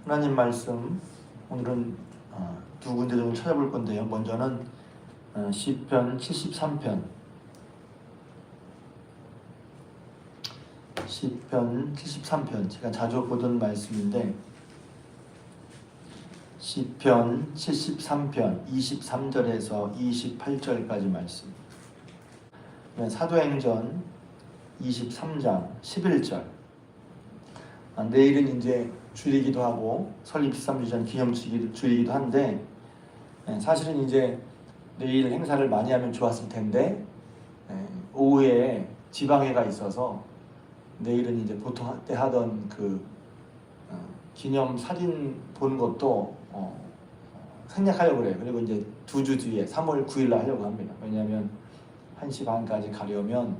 하나님 말씀 오늘은 두 군데 좀 찾아볼 건데요. 먼저는 시편 73편 시편 73편 제가 자주 보던 말씀인데 시편 73편 23절에서 28절까지 말씀, 사도행전 23장 11절. 내일은 이제 주일이기도 하고 설립 13주년 기념주일이기도 한데, 사실은 이제 내일 행사를 많이 하면 좋았을 텐데 오후에 지방회가 있어서 내일은 이제 보통 때 하던 그 기념 사진 보는 것도 생략하려고 그래요. 그리고 이제 2주 뒤에 3월 9일날 하려고 합니다. 왜냐하면 1시 반까지 가려면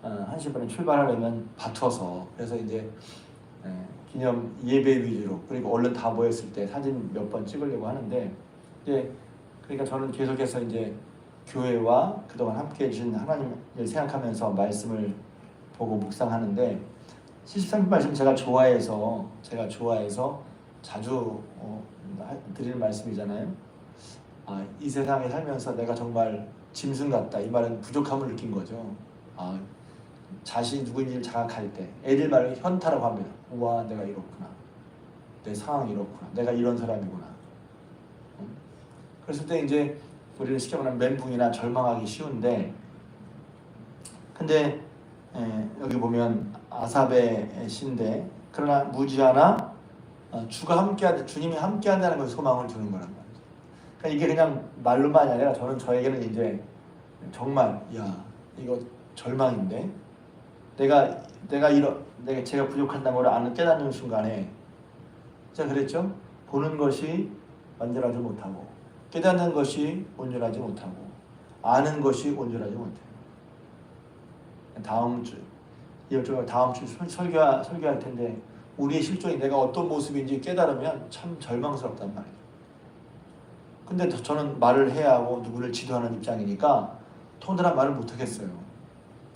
1시 반에 출발하려면 바투어서, 그래서 이제 기념 예배 위주로, 그리고 얼른 다 모였을 때 사진 몇 번 찍으려고 하는데, 이제 그러니까 저는 계속해서 이제 교회와 그동안 함께 해주신 하나님을 생각하면서 말씀을 보고 묵상하는데, 73편 말씀 제가 좋아해서 자주 드리는 말씀이잖아요. 이 세상에 살면서 내가 정말 짐승 같다, 이 말은 부족함을 느낀 거죠. 자신이 누구인지를 자각할 때, 애들 말을 현타라고 합니다. 우와, 내가 이렇구나, 내 상황이 이렇구나, 내가 이런 사람이구나. 그랬을 때 이제 우리는 쉽게 말하면 멘붕이나 절망하기 쉬운데, 근데 여기 보면 아삽의 시인데, 그러나 무지하나 주님이 함께한다는 것에 소망을 두는 거란 말이죠. 그러니까 이게 그냥 말로만이 아니라 저에게는 이제 정말 이거 절망인데, 제가 부족한다는 걸 깨닫는 순간에, 제가 그랬죠. 보는 것이 완전하지 못하고, 깨닫는 것이 온전하지 못하고, 아는 것이 온전하지 못해요. 다음 주 설교할 텐데, 우리의 실존이 내가 어떤 모습인지 깨달으면 참 절망스럽단 말이에요. 근데 저는 말을 해야 하고 누구를 지도하는 입장이니까 통달한 말을 못하겠어요.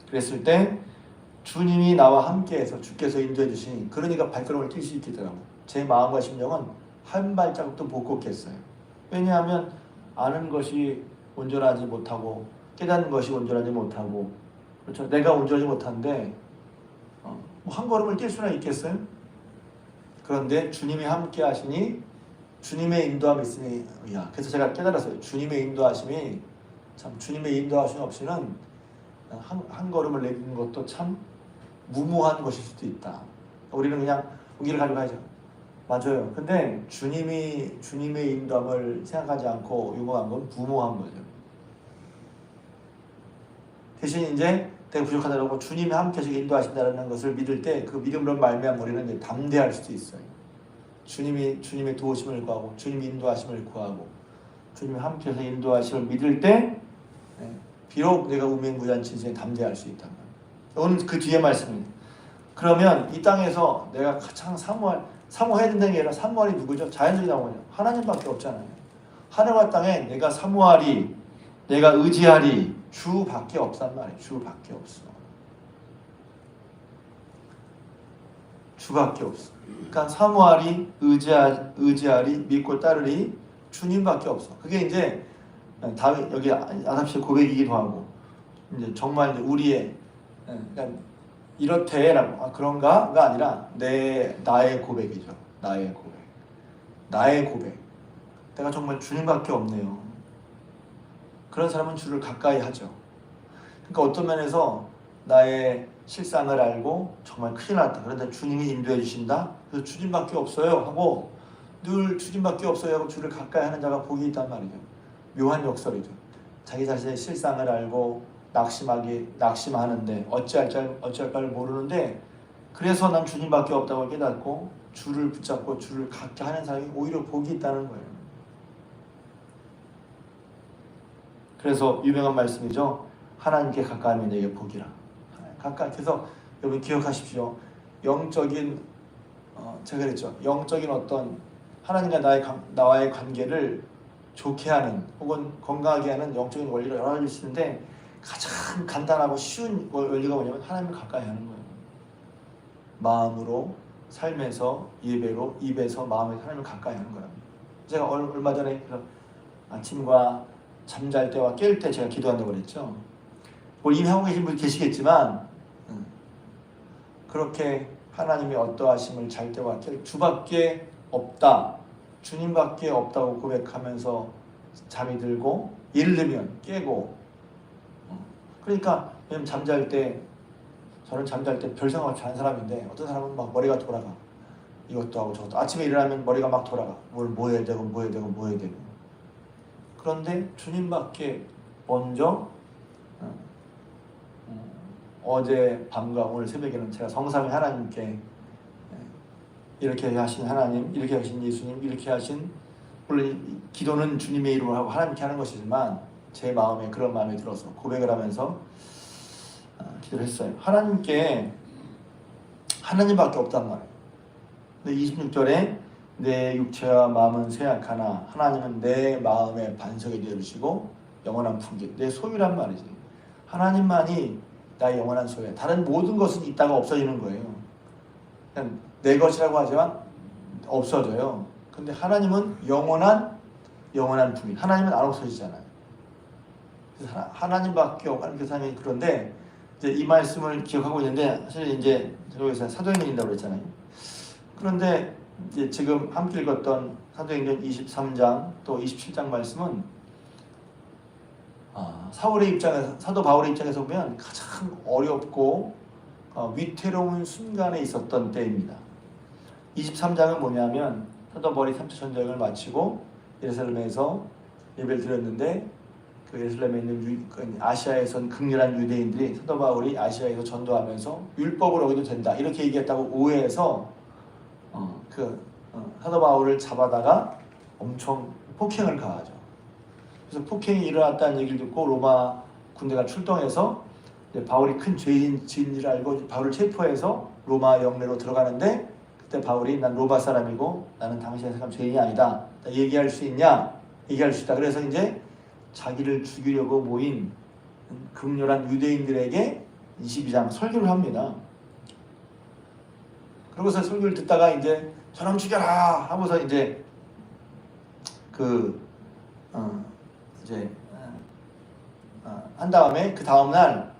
그랬을 때 주님이 나와 함께해서 주께서 인도해 주시니, 그러니까 발걸음을 뛸 수 있겠더라고요. 제 마음과 심정은 한 발자국도 못 걷겠어요. 왜냐하면 아는 것이 온전하지 못하고, 깨닫는 것이 온전하지 못하고, 그렇죠. 내가 온전하지 못한데 한 걸음을 뛸 수는 있겠어요? 그런데 주님이 함께 하시니, 주님의 인도함이 있으니, 그래서 제가 깨달았어요. 주님의 인도하심이, 참 주님의 인도하심 없이는 한 걸음을 내딛는 것도 참 무모한 것일 수도 있다. 우리는 그냥 우기를 가지고 가야죠. 맞아요. 근데 주님의 인도함을 생각하지 않고 유망한 건 무모한 거죠. 대신 이제 내가 부족하다고 주님이 함께 인도하신다는 것을 믿을 때, 그 믿음으로 말미암아 우리는 이제 담대할 수도 있어요. 주님의 도우심을 구하고, 주님의 인도하심을 구하고, 주님이 함께해서 인도하심을 믿을 때, 비록 내가 우명부잔치 인생에 담대할 수 있단 말이에요. 오늘 그 뒤에 말씀입니다. 그러면 이 땅에서 내가 가장 사모해야 된다는 게 아니라, 사모할이 누구죠? 자연적인 나오죠. 하나님밖에 없잖아요. 하늘과 땅에 내가 사모하리, 내가 의지하리, 주밖에 없단 말이에요. 주밖에 없어. 주밖에 없어. 그러니까 사모하리, 의지하리, 믿고 따르리, 주님밖에 없어. 그게 이제 다윗, 여기 아삽시의 고백이기도 하고, 이제 정말 이제 우리의, 그러니까 이렇대라고 그런가가 아니라 나의 고백이죠. 나의 고백. 내가 정말 주님밖에 없네요. 그런 사람은 주를 가까이 하죠. 그러니까 어떤 면에서 나의 실상을 알고 정말 큰일 났다, 그런데 주님이 인도해 주신다, 그래서 주님밖에 없어요 하고, 늘 주님밖에 없어요 하고 주를 가까이 하는 자가 복이 있단 말이죠. 묘한 역설이죠. 자기 자신의 실상을 알고 낙심하는데 어찌할 바를 모르는데, 그래서 난 주님밖에 없다고 깨닫고 주를 붙잡고 주를 가까이 하는 사람이 오히려 복이 있다는 거예요. 그래서 유명한 말씀이죠. 하나님께 가까이하면 내게 복이라. 그래서 여러분 기억하십시오. 영적인 제가 그랬죠. 영적인 어떤 하나님과 나와의 관계를 좋게 하는, 혹은 건강하게 하는 영적인 원리가 여러 가지 있는데, 가장 간단하고 쉬운 원리가 뭐냐면 하나님을 가까이 하는 거예요. 마음으로, 삶에서 예배로 입에서 마음에 하나님을 가까이 하는 거랍니다. 제가 얼마 전에 아침과 잠잘 때와 깰 때 제가 기도한다고 그랬죠. 뭐 이미 하고 계신 분 계시겠지만 그렇게 하나님의 어떠하심을 잘 때와 깰 주밖에 없다, 주님밖에 없다고 고백하면서 잠이 들고 예를 들면 깨고 그러니까 잠잘 때 저는 잠잘 때 별 생각 없이 자는 사람인데 어떤 사람은 막 머리가 돌아가. 이것도 하고 저것도. 아침에 일어나면 머리가 막 돌아가. 뭐 해야 되고 뭐 해야 되고 뭐 해야 되고. 그런데 주님밖에 먼저 어제 밤과 오늘 새벽에는 제가 성삼위 하나님께 이렇게 하신 하나님, 이렇게 하신 예수님, 이렇게 하신 물론 기도는 주님의 이름으로 하고 하나님께 하는 것이지만 제 마음에 그런 마음이 들어서 고백을 하면서 기도를 했어요. 하나님밖에 없단 말이에요. 근데 26절에 내 육체와 마음은 쇠약하나 하나님은 내 마음의 반석이 되어주시고 영원한 풍기, 내 소유란 말이지. 하나님만이 나의 영원한 소유야. 다른 모든 것은 있다가 없어지는 거예요. 그냥 내 것이라고 하지만 없어져요. 근데 하나님은 영원한 풍기. 하나님은 안 없어지잖아요. 그래서 하나님밖에 없는 그 사람이 그런데 이제 이 말씀을 기억하고 있는데 사실 이제 여기서 사도행전이라고 그랬잖아요. 그런데 이제 지금 함께 읽었던 사도행전 23장 또 27장 말씀은 사울의 입장에서 사도 바울의 입장에서 보면 가장 어렵고 위태로운 순간에 있었던 때입니다. 23장은 뭐냐면 사도 바울이 3차 전쟁을 마치고 예루살렘에서 예배를 드렸는데 그 예루살렘에 있는 아시아에선 극렬한 유대인들이 사도 바울이 아시아에서 전도하면서 율법을 어기도 된다 이렇게 얘기했다고 오해해서 사도 바울을 잡아다가 엄청 폭행을 가하죠. 그래서 폭행이 일어났다는 얘기를 듣고 로마 군대가 출동해서 바울이 큰 죄인인 줄 알고 바울을 체포해서 로마 영내로 들어가는데 그때 바울이 난 로마 사람이고 나는 당신의 생각한 죄인이 아니다. 얘기할 수 있냐? 얘기할 수 있다. 그래서 이제 자기를 죽이려고 모인 극렬한 유대인들에게 22장 설교를 합니다. 그러고서 설교를 듣다가 이제 저놈 죽여라 하고서 이제 한 다음에 그 다음 날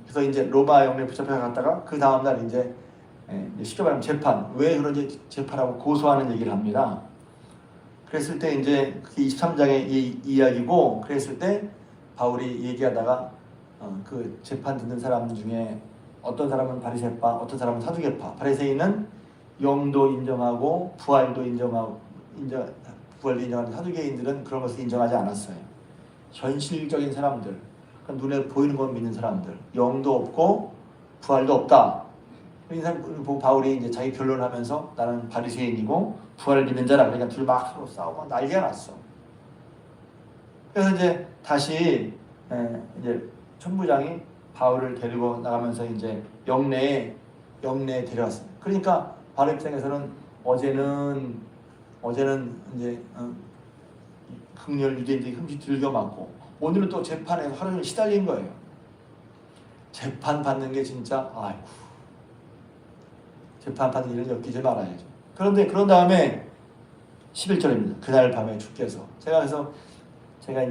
그래서 이제 로마 영내에 붙잡혀 갔다가 그 다음 날 이제 쉽게 말하면 재판, 왜 그런지 재판하고 고소하는 얘기를 합니다. 그랬을 때 이제 그게 23장의 이야기고 그랬을 때 바울이 얘기하다가 그 재판 듣는 사람 중에 어떤 사람은 바리새파, 어떤 사람은 사두개파. 바리새인은 영도 인정하고 부활도 인정하는 사두개인들은 그런 것을 인정하지 않았어요. 현실적인 사람들, 그러니까 눈에 보이는 것 믿는 사람들, 영도 없고 부활도 없다. 인상 보고 바울이 이제 자기 변론을 하면서 나는 바리새인이고 부활을 믿는 자라. 그러니까 둘이 막 서로 싸우고 난리가 났어. 그래서 이제 다시 이제 천부장이 바울을 데리고 나가면서 이제 영내에 데려왔습니다. 그러니까 바울 입장에서는 어제는 이제 극렬 유대인들이 흠식 들겨 맞고 오늘은 또 재판에서 하루 종일 시달린 거예요. 재판 받는 게 진짜 아이고. 재판 받는 일은 엮이지 말아야죠. 그런데 그런 다음에 11절입니다. 그날 밤에 주께서 제가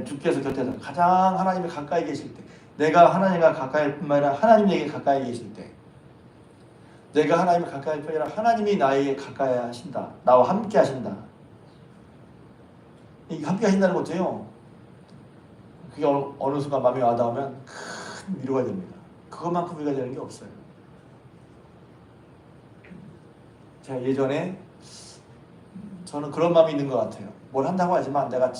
주께서 곁에서 가장 하나님이 가까이 계실 때 내가 하나님과 가까이일 뿐만 아니라 하나님에게 가까이 계실 때 내가 하나님을 가까이 할 뿐 아니라 하나님이 나에게 가까이 하신다. 나와 함께 하신다. 이 함께 하신다는 것도요. 그게 어느 순간 마음에 와닿으면 큰 위로가 됩니다. 그것만큼 위로가 되는 게 없어요. 제가 예전에 저는 그런 마음이 있는 것 같아요. 뭘 한다고 하지만 내가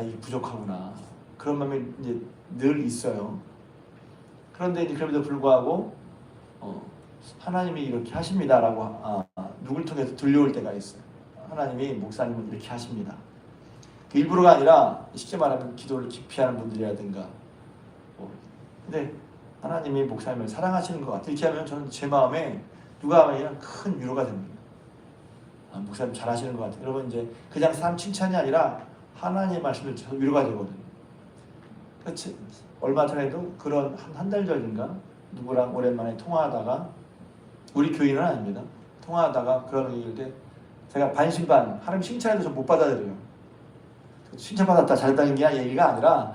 이게 부족하구나. 그런 마음이 이제 늘 있어요. 그런데 이제 그럼에도 불구하고 하나님이 이렇게 하십니다라고 누굴 통해서 들려올 때가 있어요. 하나님이 목사님은 이렇게 하십니다. 그 일부러가 아니라 쉽게 말하면 기도를 기피하는 분들이라든가. 근데 하나님이 목사님을 사랑하시는 것 같아요. 이렇게 하면 저는 제 마음에 누가 하면 큰 위로가 됩니다. 목사님 잘하시는 것 같아요. 여러분 이제 그냥 사람 칭찬이 아니라 하나님의 말씀을 들어서 위로가 되거든요. 그렇지. 얼마 전에도 그런 한 달 전인가 누구랑 오랜만에 통화하다가 우리 교인은 아닙니다. 통화하다가 그런 얘기인데 제가 반신반 하나님 칭찬해도 좀 못 받아들여요. 칭찬받았다 잘했다는 게 얘기가 아니라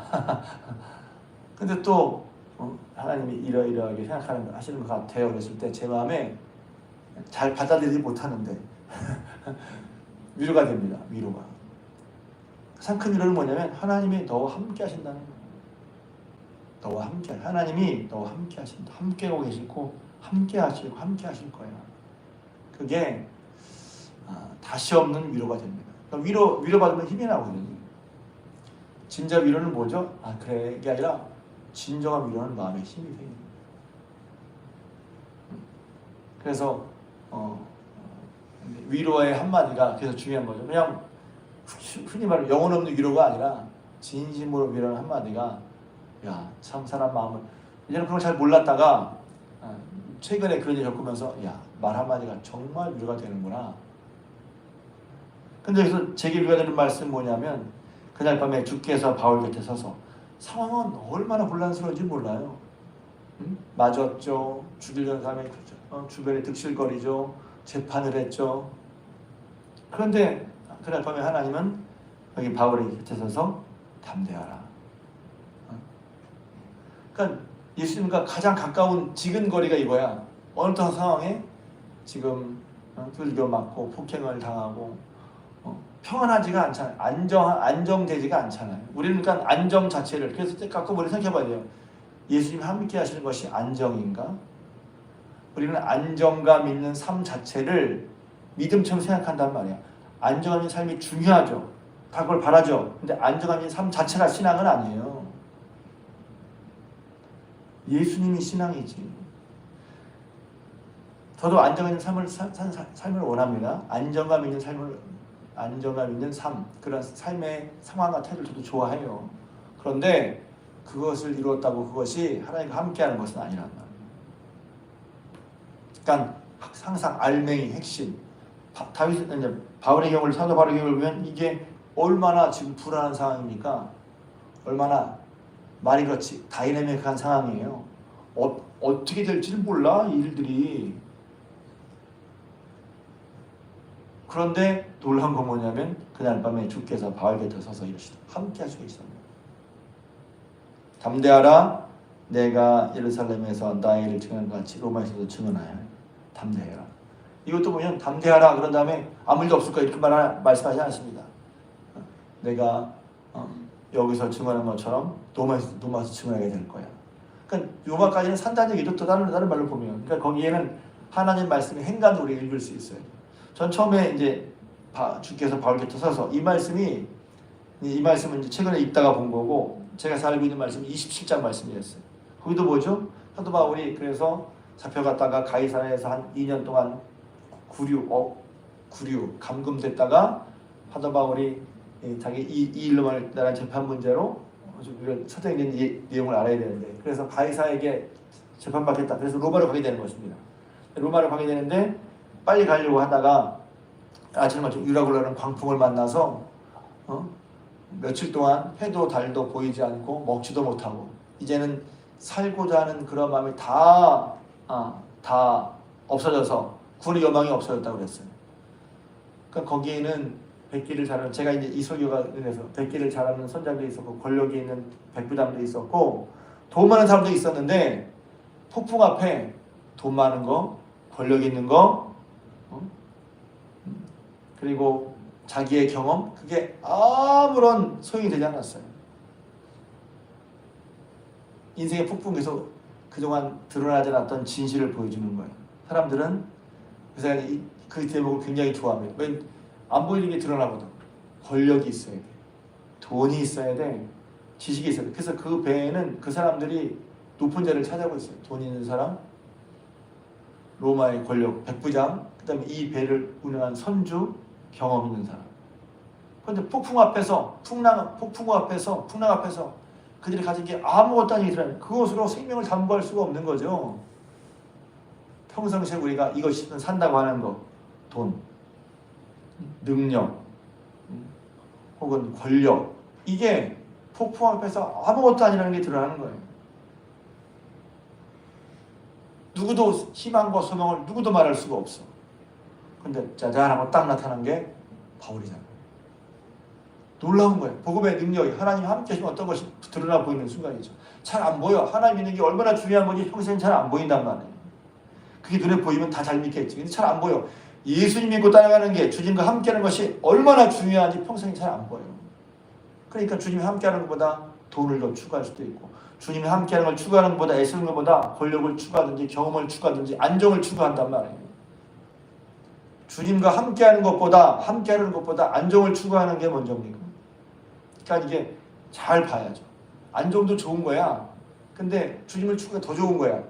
근데 또 하나님이 이러이러하게 하시는 것 같아요. 그랬을 때 제 마음에 잘 받아들이지 못하는데 위로가 됩니다. 위로가. 가장 큰 위로는 뭐냐면 하나님이 너와 함께 하신다는 거예요. 너와 함께, 하나님이 너와 함께 하신다. 함께 하고 계시고 함께 하시고 함께 하실 거야. 그게 다시 없는 위로가 됩니다. 그러니까 위로받으면 힘이 나거든요. 진짜 위로는 뭐죠? 그래, 이게 아니라 진정한 위로는 마음에 힘이 생깁니다. 그래서 위로의 한마디가 그래서 중요한 거죠. 그냥 흔히 말하는 영혼 없는 위로가 아니라 진심으로 위로하는 한마디가 야, 참 사람 마음을 이제는 그런 걸 잘 몰랐다가 최근에 그런 일 겪으면서 야, 말 한마디가 정말 위로가 되는구나. 근데 여기서 제게 위로가 되는 말씀은 뭐냐면 그날 밤에 주께서 바울 곁에 서서 상황은 얼마나 혼란스러운지 몰라요. 맞았죠. 죽이려는 사람이 주변에 득실거리죠. 재판을 했죠. 그런데 그날 밤에 하나님은 여기 바울의 곁에 서서 담대하라. 그러니까 예수님과 가장 가까운 지근거리가 이거야. 어느 상황에 지금 두들겨 맞고 폭행을 당하고 평안하지가 않잖아요. 안정되지가 않잖아요. 우리는 그러니까 안정 자체를 그래서 가끔 우리 생각해봐야 돼요. 예수님 함께 하시는 것이 안정인가? 우리는 안정감 있는 삶 자체를 믿음처럼 생각한단 말이야. 안정감 있는 삶이 중요하죠. 다 그걸 바라죠. 근데 안정감 있는 삶 자체가 신앙은 아니에요. 예수님이 신앙이지. 저도 안정감 있는 삶을 원합니다. 안정감 있는 삶, 그런 삶의 상황과 태도를 저도 좋아해요. 그런데 그것을 이루었다고 그것이 하나님과 함께하는 것은 아니란 말이에요. 그러니까 항상 알맹이, 핵심. 바울의 경우를 사도 바울의 경우를 보면 이게 얼마나 지금 불안한 상황입니까? 얼마나 말이 그렇지 다이내믹한 상황이에요. 어떻게 될지를 몰라 이 일들이. 그런데 놀라운 건 뭐냐면 그날 밤에 주께서 바울 곁에 서서 이러시다. 함께 하시고 있었네요. 담대하라. 내가 예루살렘에서 나의 일을 증언한 것 같이 로마에서도 증언하여 담대해라. 이것도 보면 담대하라 그런 다음에 아무 일도 없을 거야 이렇게 말씀하지 않습니다. 내가 여기서 증언한 것처럼 로마에서 증언하게 될 거야. 그러니까 로마까지는 산다는 얘기도 또 다른 말로 보면 그러니까 거기에는 하나님 말씀의 행간도 우리가 읽을 수 있어요. 전 처음에 이제 주께서 바울 곁에 서서 이 말씀은 이제 최근에 읽다가 본 거고 제가 잘 알고 있는 말씀이 27장 말씀이었어요. 거기도 뭐죠? 사도 바울이 그래서 잡혀갔다가 가이사랴에서 한 2년 동안 구류 감금됐다가 사도 바울이 자기 이 일로만 나란 재판 문제로 사도에 있는 내용을 알아야 되는데 그래서 가이사에게 재판받겠다. 그래서 로마로 가게 되는 것입니다. 로마로 가게 되는데 빨리 가려고 하다가 아침에 유라굴라는 광풍을 만나서 며칠 동안 해도 달도 보이지 않고 먹지도 못하고 이제는 살고자 하는 그런 마음이 다 없어져서 구원의 여망이 없어졌다고 그랬어요. 그러니까 거기에는 백기를 잘하는 제가 이제 이소교가 인해서 백기를 잘하는 선장도 있었고 권력이 있는 백부장도 있었고 돈 많은 사람도 있었는데 폭풍 앞에 돈 많은 거, 권력 있는 거, 그리고 자기의 경험 그게 아무런 소용이 되지 않았어요. 인생의 폭풍에서 그동안 드러나지 않았던 진실을 보여주는 거예요. 사람들은 그 대목을 굉장히 좋아합니다. 왜? 안 보이는 게 드러나거든. 권력이 있어야 돼. 돈이 있어야 돼. 지식이 있어야 돼. 그래서 그 배에는 그 사람들이 높은 자리를 찾아오고 있어요. 돈 있는 사람, 로마의 권력, 백부장, 그 다음에 이 배를 운영한 선주, 경험 있는 사람. 그런데 폭풍 앞에서 그들이 가진 게 아무것도 아니더라면 그것으로 생명을 담보할 수가 없는 거죠. 평상시에 우리가 이것이 산다고 하는 거, 돈, 능력, 혹은 권력, 이게 폭풍 앞에서 아무것도 아니라는 게 드러나는 거예요. 누구도 희망과 소망을 누구도 말할 수가 없어. 근데 짜잔하고 딱 나타난 게 바울이잖아. 놀라운 거예요. 복음의 능력이 하나님 함께 하시면 어떤 것이 드러나 보이는 순간이죠. 잘 안 보여. 하나님 믿는 게 얼마나 중요한 건지 평생 잘 안 보인단 말이에요. 그게 눈에 보이면 다 잘 믿겠지. 근데 잘 안 보여. 예수님 믿고 따라가는 게 주님과 함께하는 것이 얼마나 중요한지 평생 잘 안 보여요. 그러니까 주님이 함께하는 것보다 돈을 더 추구할 수도 있고, 주님이 함께하는 걸 추구하는 것보다 애쓰는 것보다 권력을 추구하든지 경험을 추구하든지 안정을 추구한단 말이에요. 주님과 함께하는 것보다 안정을 추구하는 게 먼저입니까? 그러니까 이게 잘 봐야죠. 안정도 좋은 거야. 근데 주님을 추구하는 게 더 좋은 거야.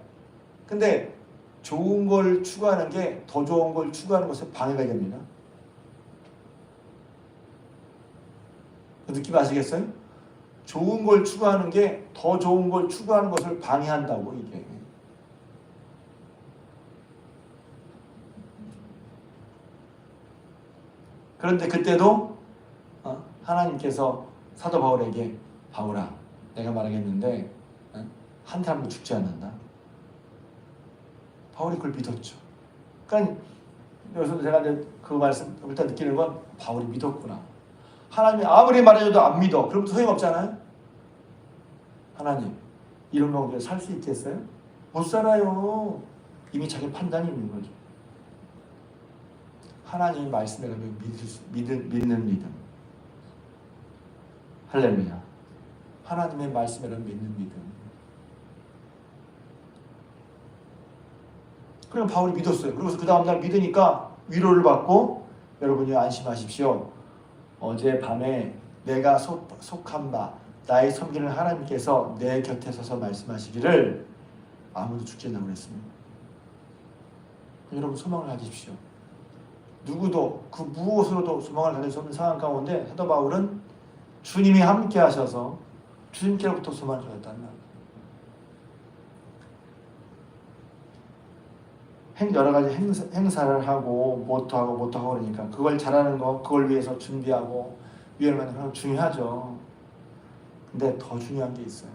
근데 좋은 걸 추구하는 게 더 좋은 걸 추구하는 것에 방해가 됩니다. 그 느낌 아시겠어요? 좋은 걸 추구하는 게 더 좋은 걸 추구하는 것을 방해한다고 이게. 그런데 그때도 하나님께서 사도 바울에게 바울아 내가 말하겠는데 한 사람도 죽지 않는다. 바울이 그걸 믿었죠. 그러니까 여기서 제가 그 말씀 일단 느끼는 건 바울이 믿었구나. 하나님이 아무리 말해줘도 안 믿어. 그럼 소용없잖아요. 하나님 이런 경우에 살 수 있겠어요? 못 살아요. 이미 자기 판단이 있는 거죠. 하나님의 말씀에 믿는 믿음. 할렐루야. 하나님의 말씀에 믿는 믿음. 그럼 바울이 믿었어요. 그래서 그 다음날 믿으니까 위로를 받고 여러분이 안심하십시오. 어젯밤에 내가 속한 바 나의 섬기는 하나님께서 내 곁에 서서 말씀하시기를 아무도 죽지 않는다고 그랬습니다. 여러분 소망을 가지십시오. 누구도 그 무엇으로도 소망을 가질 수 없는 상황 가운데 사도 바울은 주님이 함께 하셔서 주님께로부터 소망을 가졌다는 말입니다. 여러 가지 행사를 하고 모토하고 그러니까 그걸 잘하는 거, 그걸 위해서 준비하고 위험한 건 중요하죠. 근데 더 중요한 게 있어요.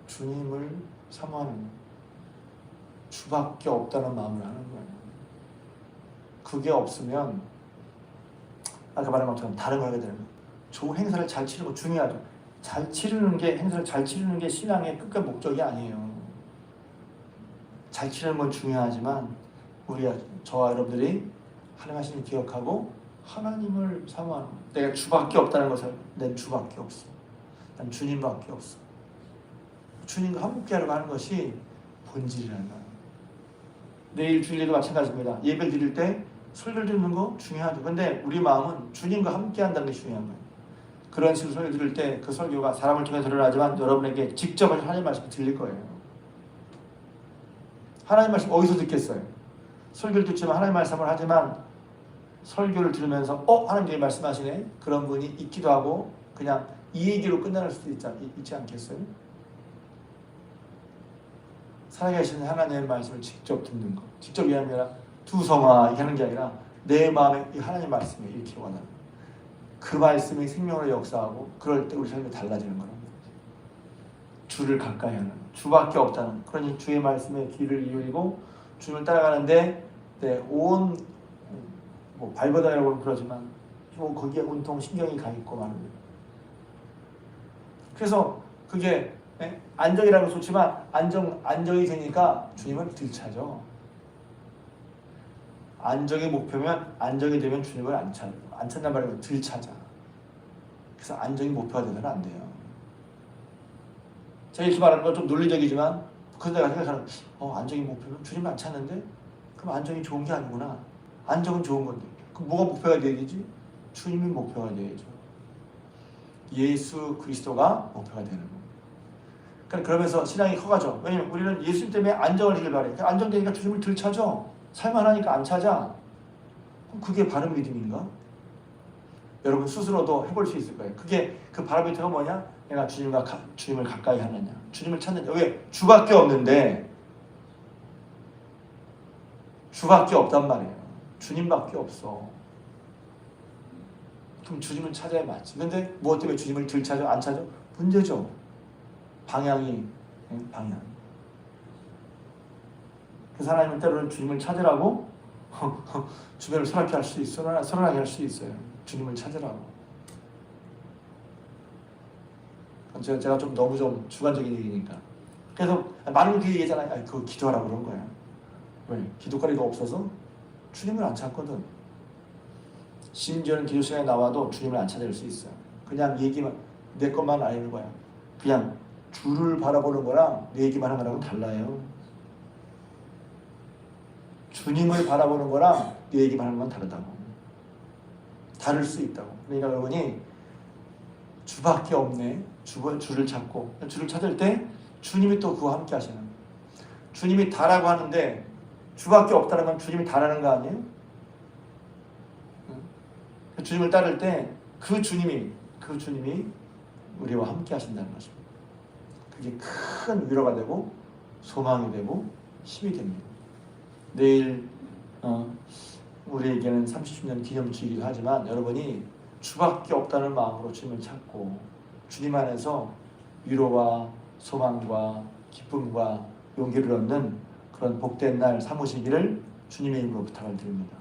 주님을 사모하는 거. 주밖에 없다는 마음을 하는 거예요. 그게 없으면 아까 말한 것처럼 다른 걸 하게 되는 거예요. 좋은 행사를 잘 치르는 거 중요하죠. 행사를 잘 치르는 게 신앙의 끝과 목적이 아니에요. 잘 치르는 건 중요하지만 저와 여러분들이 하나님 하시는 기억하고 하나님을 사모하는 거예요. 내가 주밖에 없다는 것을 난 주밖에 없어. 난 주님밖에 없어. 주님과 함께하려고 하는 것이 본질이라는 거예요. 내일 주일에도 마찬가지입니다. 예배 드릴 때 설교 듣는 거 중요하죠. 근데 우리 마음은 주님과 함께한다는 게 중요한 거예요. 그런 식으로 설교 들을 때 그 설교가 사람을 통해 드러나지만 여러분에게 직접 하나님 말씀이 들릴 거예요. 하나님 말씀 어디서 듣겠어요? 설교를 듣지만 하나님 말씀을 하지만 설교를 들으면서 하나님이 말씀하시네? 그런 분이 있기도 하고 그냥 이 얘기로 끝날 수도 있지 않겠어요? 살아계신 하나님의 말씀을 직접 듣는 것. 직접 이해하는 게 아니라 두성아 하는 게 아니라 내 마음에 이 하나님 말씀에 이렇게 원하는 그 말씀이 생명으로 역사하고 그럴 때 우리 삶이 달라지는 거랍니다. 주를 가까이 하는 주밖에 없다는 그러니 주의 말씀에 귀를 기울이고 주를 따라가는데 온 발버둥이라고 그러지만 거기에 온통 신경이 가 있고 말입니다. 그래서 그게 안정이라는 거 좋지만 안정이 되니까 주님을 들찾죠. 안정이 목표면 안정이 되면 주님을 안 찾는단 말이에요. 들찾아. 그래서 안정이 목표가 되면 안 돼요. 제가 이렇게 말하는 건 좀 논리적이지만 그래서 내가 생각하는 안정이 목표면 주님을 안 찾는데 그럼 안정이 좋은 게 아니구나. 안정은 좋은 건데 그럼 뭐가 목표가 돼야 되지? 주님이 목표가 돼야죠. 예수 그리스도가 목표가 되는 거예요. 그러니까 그러면서 신앙이 커가죠. 왜냐면 우리는 예수님 때문에 안정을 하길 바래요. 안정되니까 주님을 들 찾아. 살만하니까 안 찾아. 그럼 그게 바른 믿음인가? 여러분 스스로도 해볼 수 있을 거예요. 그게 그 바른 믿음은 뭐냐? 내가 주님을 가까이 하느냐, 주님을 찾느냐. 왜? 주밖에 없는데 주밖에 없단 말이에요. 주님밖에 없어. 그럼 주님을 찾아야 맞지. 근데 무엇 때문에 주님을 들 찾아? 안 찾아? 문제죠. 방향. 그래서 하나님은 때로는 주님을 찾으라고 주변을 소란하게 할 수 있어요. 소란하게 할 수 있어요. 주님을 찾으라고. 제가 좀 너무 좀 주관적인 얘기니까. 그래서 많은 그 얘기잖아요. 아니, 그거 기도하라고 그런 거야. 왜? 기도거리가 없어서 주님을 안 찾거든. 심지어는 기도 시간에 나와도 주님을 안 찾을 수 있어요. 그냥 얘기만, 내 것만 아는 거야. 그냥 주를 바라보는 거랑 내 얘기만 하는 거랑은 달라요. 주님을 바라보는 거랑 내 얘기만 하는 건 다르다고. 다를 수 있다고. 그러니까 여러분이 주밖에 없네. 주를 찾고, 주를 찾을 때 주님이 또 그와 함께 하시는 거예요. 주님이 다라고 하는데 주밖에 없다는 건 주님이 다라는 거 아니에요? 주님을 따를 때 그 주님이 우리와 함께 하신다는 것입니다. 그게 큰 위로가 되고 소망이 되고 힘이 됩니다. 내일 우리에게는 30주년 기념주이기도 하지만 여러분이 주밖에 없다는 마음으로 주님을 찾고 주님 안에서 위로와 소망과 기쁨과 용기를 얻는 그런 복된 날 삼으시기를 주님의 이름으로 부탁을 드립니다.